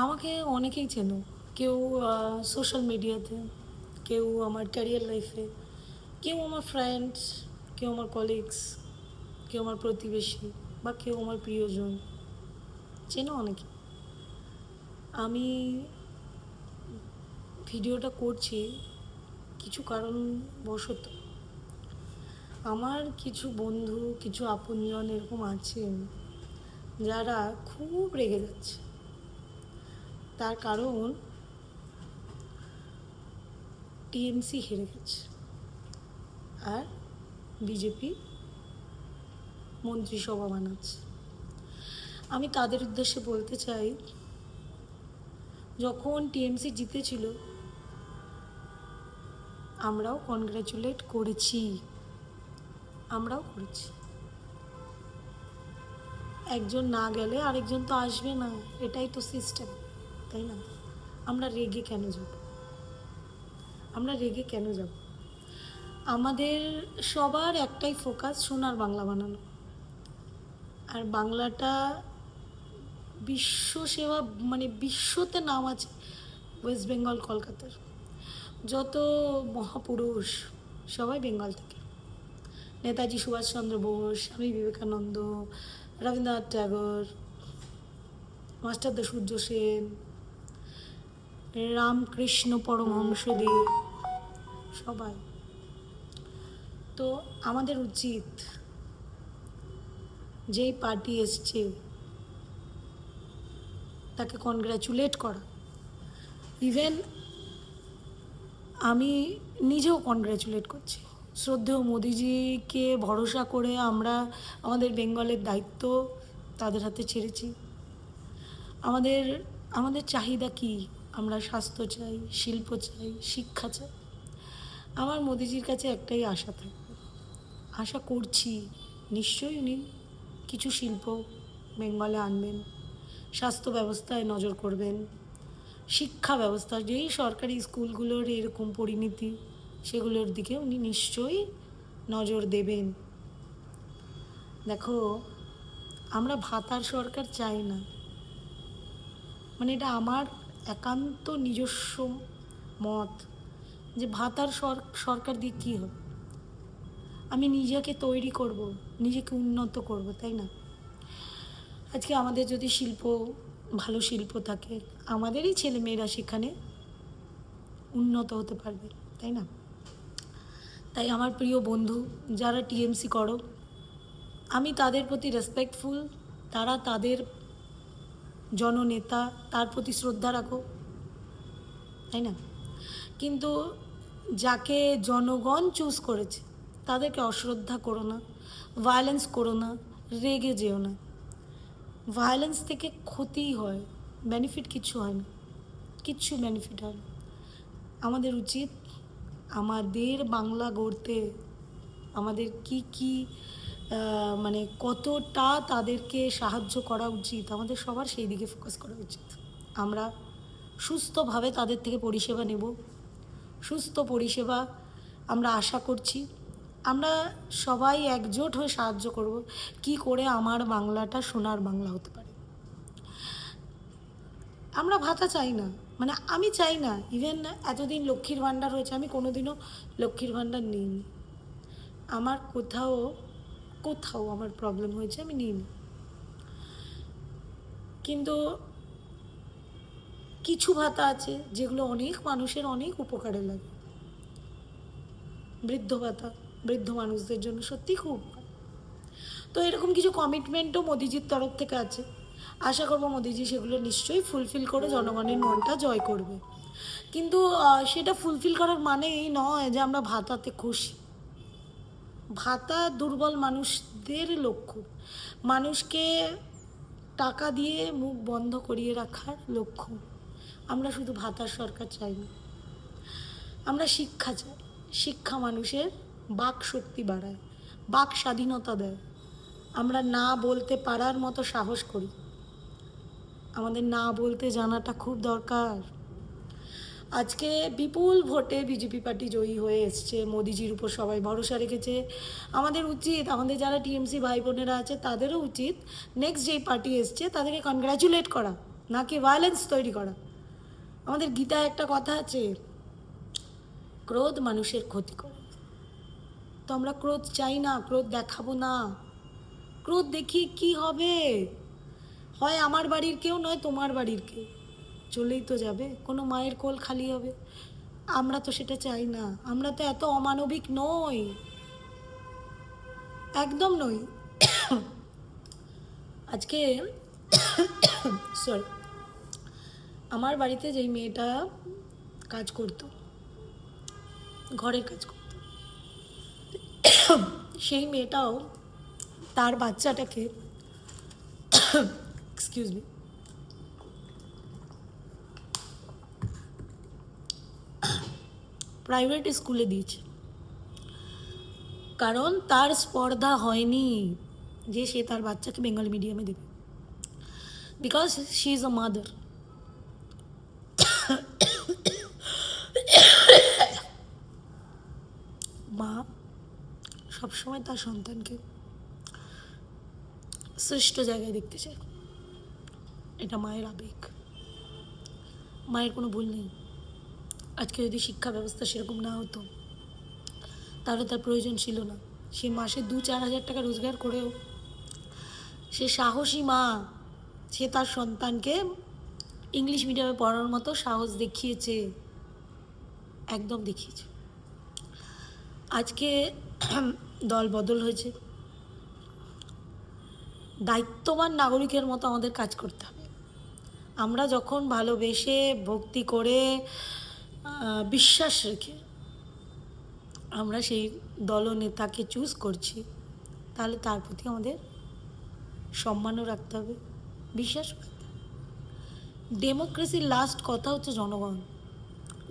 আমাকে অনেকেই চেনো, কেউ সোশ্যাল মিডিয়াতে, কেউ আমার ক্যারিয়ার লাইফে, কেউ আমার ফ্রেন্ডস, কেউ আমার কলিগস, কেউ আমার প্রতিবেশী বা কেউ আমার প্রিয়জন, চেনো অনেকে। আমি ভিডিওটা করছি কিছু কারণবশত। আমার কিছু বন্ধু, কিছু আপনজন এরকম আছেন যারা খুব রেগে যাচ্ছে। তার কারণ টিএমসি হেরে গেছে আর বিজেপি মন্ত্রিসভা বানাচ্ছে। আমি তাদের উদ্দেশ্যে বলতে চাই, যখন টিএমসি জিতেছিল আমরাও কনগ্র্যাচুলেট করেছি, আমরাও করেছি। একজন না গেলে আরেকজন তো আসবে না, এটাই তো সিস্টেম, তাই না? আমরা রেগে কেন যাব? আমরা রেগে কেন যাব? আমাদের সবার একটাই ফোকাস, সোনার বাংলা বানানো। আর বাংলাটা বিশ্ব সেবা, মানে বিশ্বতে নাম আছে ওয়েস্ট বেঙ্গল, কলকাতার যত মহাপুরুষ সবাই বেঙ্গল থেকে। নেতাজি সুভাষচন্দ্র বোস, স্বামী বিবেকানন্দ, রবীন্দ্রনাথ ট্যাগর, মাস্টারদা সূর্য সেন, রামকৃষ্ণ পরমহংসদেব, সবাই। তো আমাদের উচিত যেই পার্টি এসছে তাকে কনগ্র্যাচুলেট করা। ইভেন আমি নিজেও কনগ্র্যাচুলেট করছি। শ্রদ্ধেয় মোদিজিকে ভরসা করে আমরা আমাদের বেঙ্গলের দায়িত্ব তাদের হাতে ছেড়েছি। আমাদের আমাদের চাহিদা কি? আমরা স্বাস্থ্য চাই, শিল্প চাই, শিক্ষা চাই। আমার মোদিজির কাছে একটাই আশা থাকবে, আশা করছি নিশ্চয়ই উনি কিছু শিল্প বেঙ্গলে আনবেন, স্বাস্থ্য ব্যবস্থায় নজর করবেন, শিক্ষা ব্যবস্থা, যেই সরকারি স্কুলগুলোর এরকম পরিণতি সেগুলোর দিকে উনি নিশ্চয়ই নজর দেবেন। দেখো, আমরা ভাতার সরকার চাই না, মানে এটা আমার একান্ত নিজস্ব মত, যে ভাতার সরকার দিয়ে কী হবে? আমি নিজেকে তৈরি করব, নিজেকে উন্নত করব, তাই না? আজকে আমাদের যদি ভালো শিল্প থাকে, আমাদেরই ছেলেমেয়েরা সেখানে উন্নত হতে পারবে, তাই না? তাই আমার প্রিয় বন্ধু যারা টিএমসি করো, আমি তাদের প্রতি রেসপেক্টফুল। তারা তাদের জননেতা, তার প্রতি শ্রদ্ধা রাখো, তাই না? কিন্তু যাকে জনগণ চুজ করেছে তাদেরকে অশ্রদ্ধা করো না, ভায়োলেন্স করো না, রেগে যেও না। ভায়োলেন্স থেকে ক্ষতিই হয়, বেনিফিট কিছু হয় না, কিচ্ছু বেনিফিট হয় না। আমাদের উচিত আমাদের বাংলা গড়তে আমাদের কি মানে কতটা তাদেরকে সাহায্য করা উচিত, আমাদের সবার সেই দিকে ফোকাস করা উচিত। আমরা সুস্থভাবে তাদের থেকে পরিষেবা নেব, সুস্থ পরিষেবা আমরা আশা করছি। আমরা সবাই একজোট হয়ে সাহায্য করব কি করে আমার বাংলাটা সোনার বাংলা হতে পারে। আমরা ভাতা চাই না, মানে আমি চাই না। ইভেন এতদিন লক্ষ্মীর ভাণ্ডার হয়েছে, আমি কোনোদিনও লক্ষ্মীর ভাণ্ডার নিইনি। আমার কোথাও আমার প্রবলেম হয়েছে, আমি নিইনি। কিন্তু কিছু ভাতা আছে যেগুলো অনেক মানুষের অনেক উপকারে লাগে। বৃদ্ধ ভাতা বৃদ্ধ মানুষদের জন্য সত্যিই খুব উপকার। তো এরকম কিছু কমিটমেন্টও মোদিজির তরফ থেকে আছে। আশা করব মোদিজি সেগুলো নিশ্চয়ই ফুলফিল করে জনগণের মনটা জয় করবে। কিন্তু সেটা ফুলফিল করার মানে এই নয় যে আমরা ভাতাতে খুশি। ভাতা দুর্বল মানুষদের লক্ষ্য, মানুষকে টাকা দিয়ে মুখ বন্ধ করিয়ে রাখার লক্ষ্য। আমরা শুধু ভাতার সরকার চাই না, আমরা শিক্ষা চাই। শিক্ষা মানুষের বাক শক্তি বাড়ায়, বাক স্বাধীনতা দেয়। আমরা না বলতে পারার মতো সাহস করি, আমাদের না বলতে জানাটা খুব দরকার। আজকে বিপুল ভোটে বিজেপি পার্টি জয়ী হয়ে এসছে, মোদিজির উপর সবাই ভরসা রেখেছে। আমাদের উচিত, আমাদের যারা টিএমসি ভাই বোনেরা আছে তাদেরও উচিত নেক্সট যেই পার্টি এসছে তাদেরকে কনগ্র্যাচুলেট করা, নাকি ভায়োলেন্স তৈরি করা। আমাদের গীতায় একটা কথা আছে, ক্রোধ মানুষের ক্ষতি করে। তো আমরা ক্রোধ চাই না, ক্রোধ দেখাবো না। ক্রোধ দেখিয়ে কি হবে? হয় আমার বাড়ির কেউ, নয় তোমার বাড়ির কেউ, চলেই তো যাবে, কোনো মায়ের কোল খালি হবে। আমরা তো সেটা চাই না। আমরা তো এত অমানবিক নই, একদম নই। আজকে সরি, আমার বাড়িতে যেই মেয়েটা কাজ করতো, ঘরের কাজ করতো, সেই মেয়েটাও তার বাচ্চাটাকে এক্সকিউজ মি, প্রাইভেট স্কুলে দিয়েছে। কারণ তার স্পর্ধা হয়নি যে সে তার বাচ্চাকে বেঙ্গলি মিডিয়ামে দেবে, because she is a mother. মা সবসময় তার সন্তানকে শ্রেষ্ঠ জায়গায় দেখতে চায়, এটা মায়ের আবেগ, মায়ের কোনো ভুল নেই। আজকে যদি শিক্ষা ব্যবস্থা সেরকম না হতো তাহলে তার প্রয়োজন ছিল না। সে মাসে 2-4 হাজার টাকা রোজগার করেও সে সাহসী মা, সে তার সন্তানকে ইংলিশ মিডিয়ামে পড়ানোর মতো সাহস দেখিয়েছে, একদম দেখিয়েছে। আজকে দল বদল হয়েছে, দায়িত্ববান নাগরিকের মতো আমাদের কাজ করতে হবে। আমরা যখন ভালোবেসে ভক্তি করে বিশ্বাস রেখে আমরা সেই দলনেতাকে চুজ করছি, তাহলে তার প্রতি আমাদের সম্মানও রাখতে হবে, বিশ্বাসও রাখতে হবে। ডেমোক্রেসির লাস্ট কথা হচ্ছে জনগণ,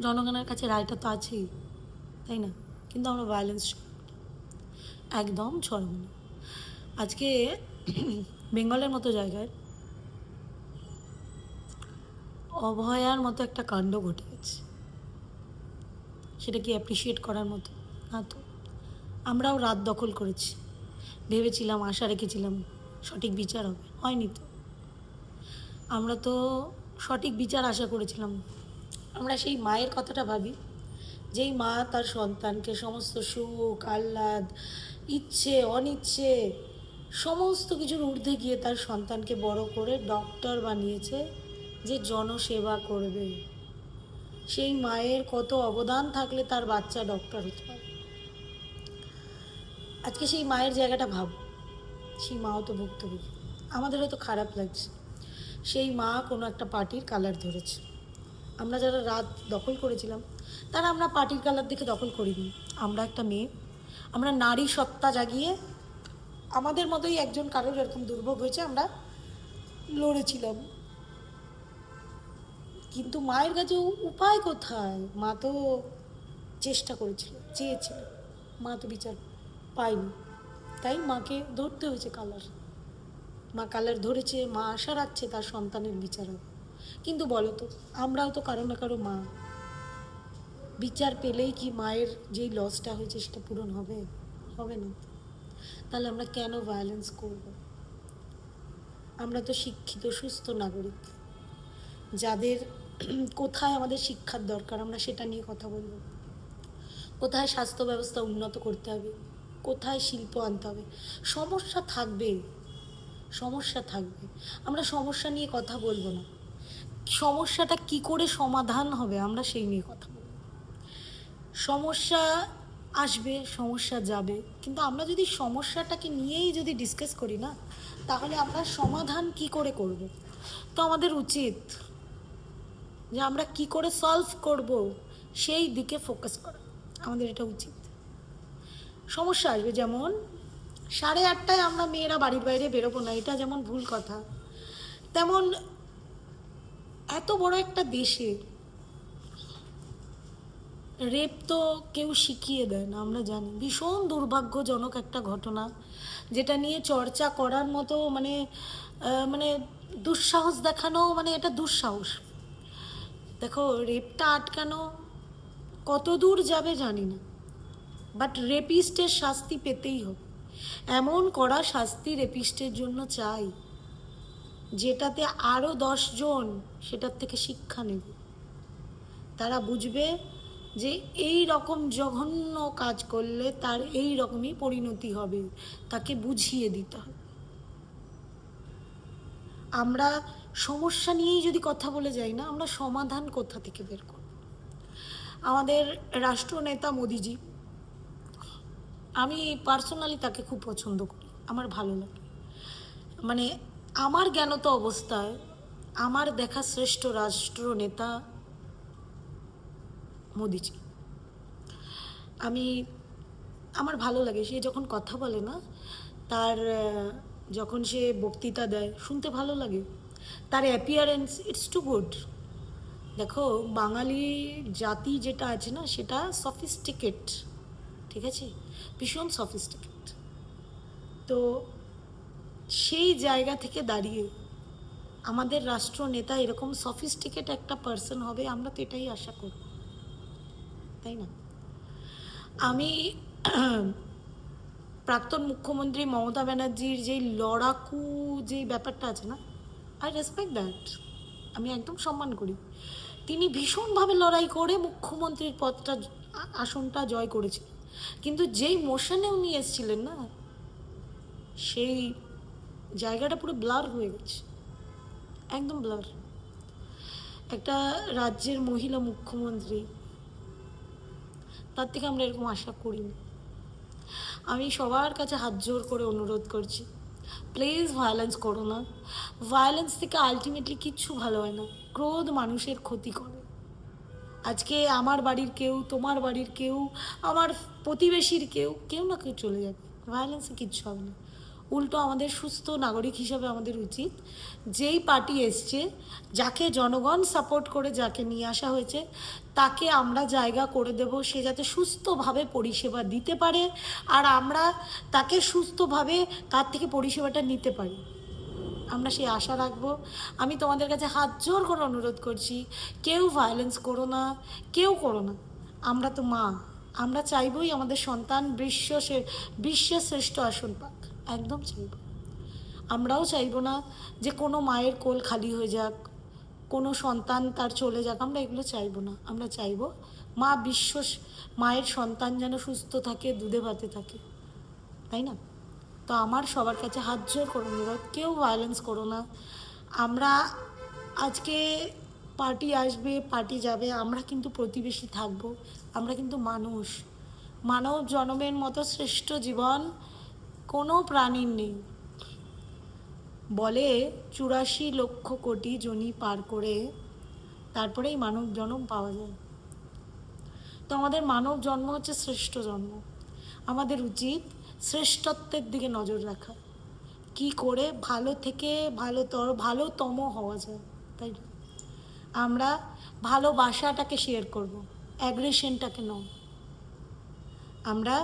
জনগণের কাছে রায়টা তো আছেই, তাই না? কিন্তু আমরা ভায়োলেন্স একদম ছড়ব না। আজকে বেঙ্গলের মতো জায়গায় অভয়ার মতো একটা কাণ্ড ঘটে গেছে, সেটা কি অ্যাপ্রিসিয়েট করার মতো না? তো আমরাও রাত দখল করেছি, ভেবেছিলাম, আশা রেখেছিলাম সঠিক বিচার হবে, হয়নি তো। আমরা তো সঠিক বিচার আশা করেছিলাম। আমরা সেই মায়ের কথাটা ভাবি, যেই মা তার সন্তানকে সমস্ত সুখ আহ্লাদ ইচ্ছে অনিচ্ছে সমস্ত কিছুর ঊর্ধ্বে গিয়ে তার সন্তানকে বড় করে ডক্টর বানিয়েছে যে জনসেবা করবে। সেই মায়ের কত অবদান থাকলে তার বাচ্চা ডক্টর হতে পারে। আজকে সেই মায়ের জায়গাটা ভাবো, সেই মাও তো ভুক্তভোগী। আমাদের হয়তো খারাপ লাগছে, সেই মা কোনো একটা পার্টির কালার ধরেছে। আমরা যারা রাত দখল করেছিলাম তারা আমরা পার্টির কালার দেখে দখল করিনি। আমরা একটা মেয়ে, আমরা নারী সত্তা জাগিয়ে আমাদের মতোই একজন কারোর এরকম দুর্ভোগ হয়েছে, আমরা লড়েছিলাম। কিন্তু মায়ের কাছে উপায় কোথায়? মা তো চেষ্টা করেছিল, চেয়েছিল, মা তো বিচার পায়নি, তাই মাকে ধরতে হয়েছে কালার। মা কালার ধরেছে, মা আশা রাখছে তার সন্তানের বিচার হবে। কিন্তু বলো তো, আমরাও তো কারো না কারো মা, বিচার পেলেই কি মায়ের যেই লসটা হয়েছে সেটা পূরণ হবে? হবে না। তাহলে আমরা কেন ভায়োলেন্স করব? আমরা তো শিক্ষিত সুস্থ নাগরিক, যাদের কোথায় আমাদের শিক্ষার দরকার আমরা সেটা নিয়ে কথা বলবো। কোথায় স্বাস্থ্য ব্যবস্থা উন্নত করতে হবে, কোথায় শিল্প আনতে হবে। সমস্যা থাকবে, সমস্যা থাকবে, আমরা সমস্যা নিয়ে কথা বলবো না। সমস্যাটা কি করে সমাধান হবে আমরা সেই নিয়ে কথা বলবো। সমস্যা আসবে, সমস্যা যাবে, কিন্তু আমরা যদি সমস্যাটাকে নিয়েই যদি ডিসকাস করি না, তাহলে আমরা সমাধান কি করে করব? তো আমাদের উচিত যে আমরা কি করে সলভ করব সেই দিকে ফোকাস করা, আমাদের এটা উচিত। সমস্যা আসবে, যেমন 8:30টায় আমরা মেয়েরা বাড়ির বাইরে বেরোবো না, এটা যেমন ভুল কথা, তেমন এত বড় একটা দেশে রেপ তো কেউ শিখিয়ে দেয় না, আমরা জানি। ভীষণ দুর্ভাগ্যজনক একটা ঘটনা, যেটা নিয়ে চর্চা করার মতো মানে মানে দুঃসাহস দেখানো, মানে এটা দুঃসাহস। দেখো, রেপটা আটকানো কত দূর যাবে জানি না, বাট রেপিস্টের শাস্তি পেতেই হবে। এমন কড়া শাস্তি রেপিস্টের জন্য চাই যেটাতে আরও 10 জন সেটার থেকে শিক্ষা নেবে, তারা বুঝবে যে এই রকম জঘন্য কাজ করলে তার এই রকমই পরিণতি হবে, তাকে বুঝিয়ে দিতে হবে। আমরা সমস্যা নিয়েই যদি কথা বলে যাই না, আমরা সমাধান কোথা থেকে বের করব? আমাদের রাষ্ট্রনেতা মোদিজি, আমি পার্সোনালি তাকে খুব পছন্দ করি, আমার ভালো লাগে। মানে আমার জ্ঞানত অবস্থায় আমার দেখা শ্রেষ্ঠ রাষ্ট্রনেতা মোদিজি। আমার ভালো লাগে, সে যখন কথা বলে না, তার যখন সে বক্তৃতা দেয় শুনতে ভালো লাগে, তার অ্যাপিয়ারেন্স ইটস টু গুড। দেখো, বাঙালি জাতি যেটা আছে না, সেটা সফিস্টিকেট, ঠিক আছে, ভীষণ সফিস্টিকেট। তো সেই জায়গা থেকে দাঁড়িয়ে আমাদের রাষ্ট্রনেতা এরকম সফিস্টিকেট একটা পার্সন হবে, আমরা তো এটাই আশা করব, তাই না? আমি প্রাক্তন মুখ্যমন্ত্রী মমতা ব্যানার্জির যেই লড়াকু যেই ব্যাপারটা আছে না, আই রেসপেক্ট দ্যাট, আমি একদম সম্মান করি। তিনি ভীষণভাবে লড়াই করে মুখ্যমন্ত্রীর পদটা, আসনটা জয় করেছিলেন, কিন্তু যেই মোশনে উনি এসেছিলেন না, সেই জায়গাটা পুরো ব্লার হয়ে গেছে, একদম ব্লার। একটা রাজ্যের মহিলা মুখ্যমন্ত্রী, তার থেকে আমরা এরকম আশা করিনি। আমি সবার কাছে হাত জোর করে অনুরোধ করছি, প্লিজ ভায়োলেন্স করো না। ভায়োলেন্স থেকে আলটিমেটলি কিচ্ছু ভালো হয় না, ক্রোধ মানুষের ক্ষতি করে। আজকে আমার বাড়ির কেউ, তোমার বাড়ির কেউ, আমার প্রতিবেশীর কেউ, কেউ না কেউ চলে যাবে, ভায়োলেন্সে কিচ্ছু হবে না। উল্টো আমাদের সুস্থ নাগরিক হিসাবে আমাদের উচিত, যেই পার্টি এসছে, যাকে জনগণ সাপোর্ট করে যাকে নিয়ে আসা হয়েছে, তাকে আমরা জায়গা করে দেব, সে যাতে সুস্থভাবে পরিষেবা দিতে পারে, আর আমরা তাকে সুস্থভাবে তার থেকে পরিষেবাটা নিতে পারি, আমরা সেই আশা রাখবো। আমি তোমাদের কাছে হাত জোর করে অনুরোধ করছি, কেউ ভায়োলেন্স করো না, কেউ করো না। আমরা তো মা, আমরা চাইবই আমাদের সন্তান বিশ্বের শ্রেষ্ঠ আসন পাক, একদম চাইব। আমরাও চাইবো না যে কোনো মায়ের কোল খালি হয়ে যাক, কোনো সন্তান তার চলে যাক, আমরা এগুলো চাইবো না। আমরা চাইবো মায়ের সন্তান যেন সুস্থ থাকে, দুধে ভাতে থাকে, তাই না? তো আমার সবার কাছে হাত জোর করে অনুরোধ, কেউ ভায়োলেন্স করো না। আমরা আজকে পার্টি আসবে, পার্টি যাবে, আমরা কিন্তু প্রতিবেশী থাকবো, আমরা কিন্তু মানুষ। মানব জন্মের মতো শ্রেষ্ঠ জীবন কোনো প্রাণীর নেই। বলে 84 লক্ষ কোটি যোনি পার করে তারপরেই মানব জন্ম পাওয়া যায়। তো আমাদের মানব জন্ম হচ্ছে শ্রেষ্ঠ জন্ম। আমাদের উচিত শ্রেষ্ঠত্বের দিকে নজর রাখা, কি করে ভালো থেকে ভালোতম হওয়া যায়, তাই না? আমরা ভালোবাসাটাকে শেয়ার করব, অ্যাগ্রেশনটাকে নয়। আমরা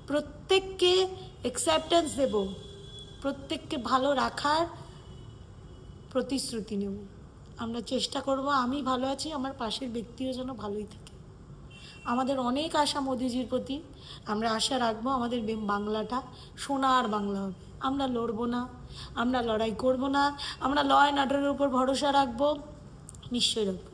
প্রত্যেককে অ্যাকসেপ্টেন্স দেব, প্রত্যেককে ভালো রাখার প্রতিশ্রুতি নেব। আমরা চেষ্টা করব, আমি ভালো আছি, আমার পাশের ব্যক্তিও যেন ভালোই থাকে। আমাদের অনেক আশা মোদিজির প্রতি, আমরা আশা রাখবো আমাদের বাংলাটা সোনার বাংলা হবে। আমরা লড়বো না, আমরা লড়াই করব না, আমরা ল অ্যান্ড অর্ডারের উপর ভরসা রাখবো, নিশ্চয়ই রাখবো।